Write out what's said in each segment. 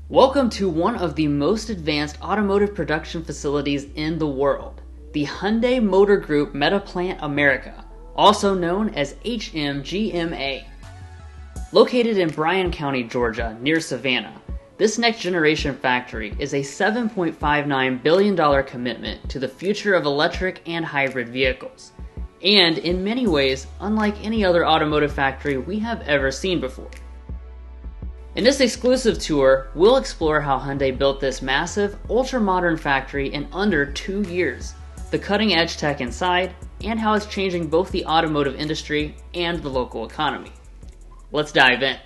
Welcome to one of the most advanced automotive production facilities in the world, the Hyundai Motor Group Metaplant America, also known as HMGMA. Located in Bryan County, Georgia, near Savannah, this next-generation factory is a $7.59 billion commitment to the future of electric and hybrid vehicles, and in many ways, unlike any other automotive factory we have ever seen before. In this exclusive tour, we'll explore how Hyundai built this massive, ultra-modern factory in under 2 years, the cutting-edge tech inside, and how it's changing both the automotive industry and the local economy. Let's dive in.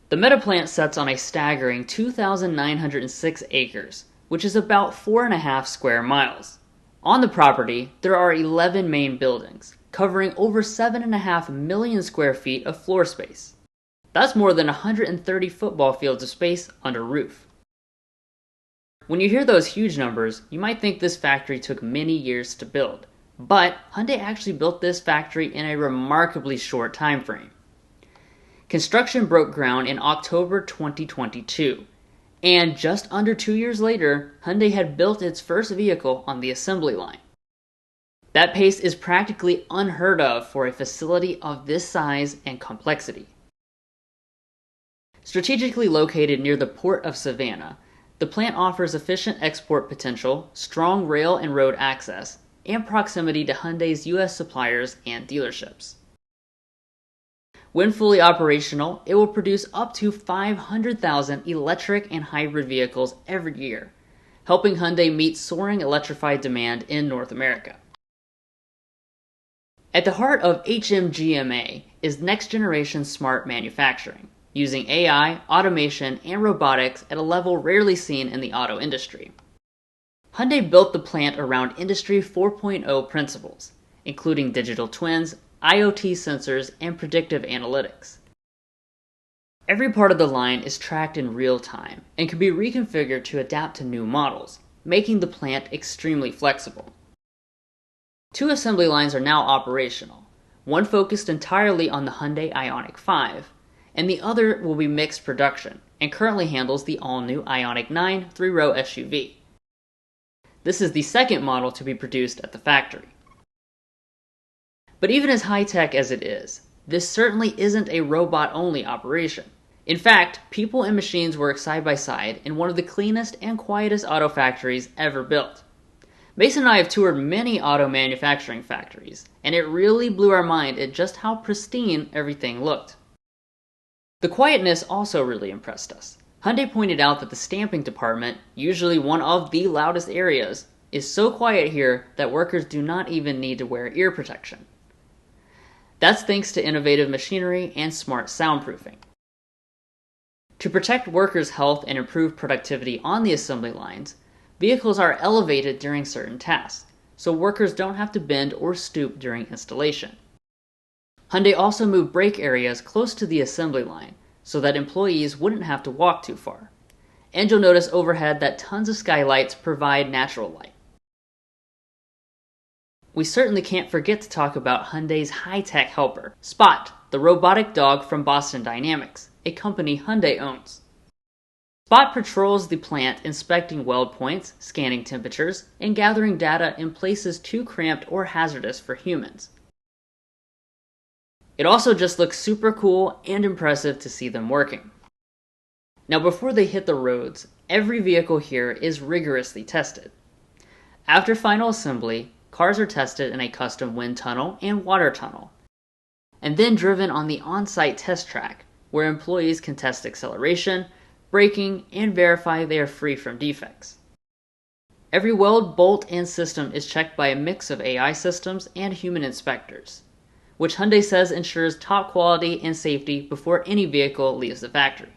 The Metaplant sits on a staggering 2,906 acres, which is about 4.5 square miles. On the property, there are 11 main buildings, covering over 7.5 million square feet of floor space. That's more than 130 football fields of space under roof. When you hear those huge numbers, you might think this factory took many years to build, but Hyundai actually built this factory in a remarkably short time frame. Construction broke ground in October 2022, and just under 2 years later, Hyundai had built its first vehicle on the assembly line. That pace is practically unheard of for a facility of this size and complexity. Strategically located near the port of Savannah, the plant offers efficient export potential, strong rail and road access, and proximity to Hyundai's U.S. suppliers and dealerships. When fully operational, it will produce up to 500,000 electric and hybrid vehicles every year, helping Hyundai meet soaring electrified demand in North America. At the heart of HMGMA is next-generation smart manufacturing, using AI, automation, and robotics at a level rarely seen in the auto industry. Hyundai built the plant around Industry 4.0 principles, including digital twins, IoT sensors, and predictive analytics. Every part of the line is tracked in real time and can be reconfigured to adapt to new models, making the plant extremely flexible. 2 assembly lines are now operational, one focused entirely on the Hyundai IONIQ 5, and the other will be mixed production and currently handles the all-new IONIQ 9 3-row SUV. This is the second model to be produced at the factory. But even as high-tech as it is, this certainly isn't a robot-only operation. In fact, people and machines work side by side in one of the cleanest and quietest auto factories ever built. Mason and I have toured many auto manufacturing factories, and it really blew our mind at just how pristine everything looked. The quietness also really impressed us. Hyundai pointed out that the stamping department, usually one of the loudest areas, is so quiet here that workers do not even need to wear ear protection. That's thanks to innovative machinery and smart soundproofing. To protect workers' health and improve productivity on the assembly lines, vehicles are elevated during certain tasks, so workers don't have to bend or stoop during installation. Hyundai also moved brake areas close to the assembly line so that employees wouldn't have to walk too far. And you'll notice overhead that tons of skylights provide natural light. We certainly can't forget to talk about Hyundai's high-tech helper, Spot, the robotic dog from Boston Dynamics, a company Hyundai owns. Spot patrols the plant inspecting weld points, scanning temperatures, and gathering data in places too cramped or hazardous for humans. It also just looks super cool and impressive to see them working. Now before they hit the roads, every vehicle here is rigorously tested. After final assembly, cars are tested in a custom wind tunnel and water tunnel, and then driven on the on-site test track, where employees can test acceleration, braking, and verify they are free from defects. Every weld, bolt, and system is checked by a mix of AI systems and human inspectors, which Hyundai says ensures top quality and safety before any vehicle leaves the factory.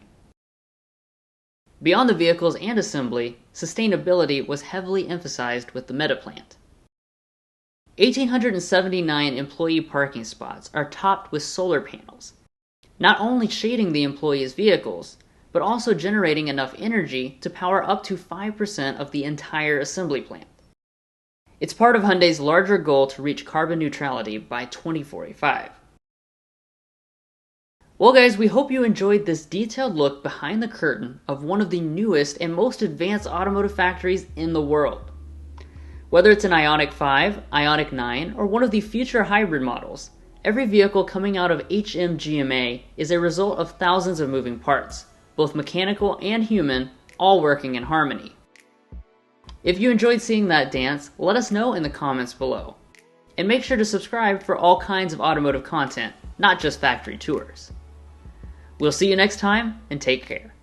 Beyond the vehicles and assembly, sustainability was heavily emphasized with the Metaplant. 1,879 employee parking spots are topped with solar panels, not only shading the employees' vehicles, but also generating enough energy to power up to 5% of the entire assembly plant. It's part of Hyundai's larger goal to reach carbon neutrality by 2045. Well guys, we hope you enjoyed this detailed look behind the curtain of one of the newest and most advanced automotive factories in the world. Whether it's an IONIQ 5, IONIQ 9, or one of the future hybrid models, every vehicle coming out of HMGMA is a result of thousands of moving parts, both mechanical and human, all working in harmony. If you enjoyed seeing that dance, let us know in the comments below. And make sure to subscribe for all kinds of automotive content, not just factory tours. We'll see you next time, and take care.